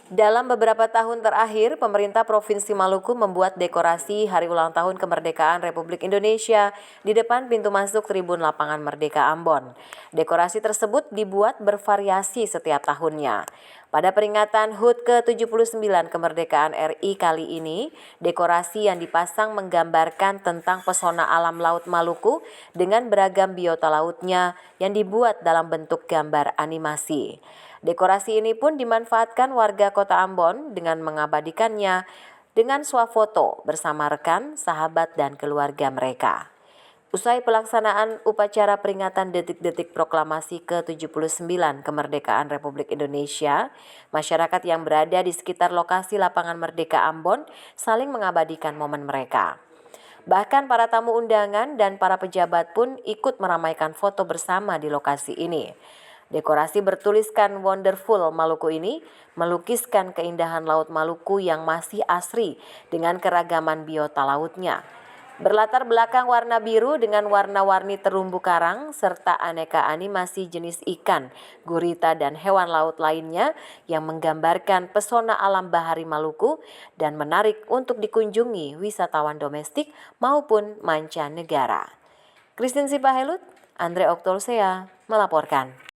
Dalam beberapa tahun terakhir, pemerintah Provinsi Maluku membuat dekorasi Hari Ulang Tahun Kemerdekaan Republik Indonesia di depan pintu masuk Tribun Lapangan Merdeka Ambon. Dekorasi tersebut dibuat bervariasi setiap tahunnya. Pada peringatan HUT ke-79 Kemerdekaan RI kali ini, dekorasi yang dipasang menggambarkan tentang pesona alam laut Maluku dengan beragam biota lautnya yang dibuat dalam bentuk gambar animasi. Dekorasi ini pun dimanfaatkan warga Kota Ambon dengan mengabadikannya dengan swafoto bersama rekan, sahabat, dan keluarga mereka. Usai pelaksanaan upacara peringatan detik-detik proklamasi ke-79 Kemerdekaan Republik Indonesia, masyarakat yang berada di sekitar lokasi Lapangan Merdeka Ambon saling mengabadikan momen mereka. Bahkan para tamu undangan dan para pejabat pun ikut meramaikan foto bersama di lokasi ini. Dekorasi bertuliskan Wonderful Maluku ini melukiskan keindahan Laut Maluku yang masih asri dengan keragaman biota lautnya. Berlatar belakang warna biru dengan warna-warni terumbu karang serta aneka animasi jenis ikan, gurita dan hewan laut lainnya yang menggambarkan pesona alam bahari Maluku dan menarik untuk dikunjungi wisatawan domestik maupun mancanegara. Christine Sipahelut, Andre Oktolsea melaporkan.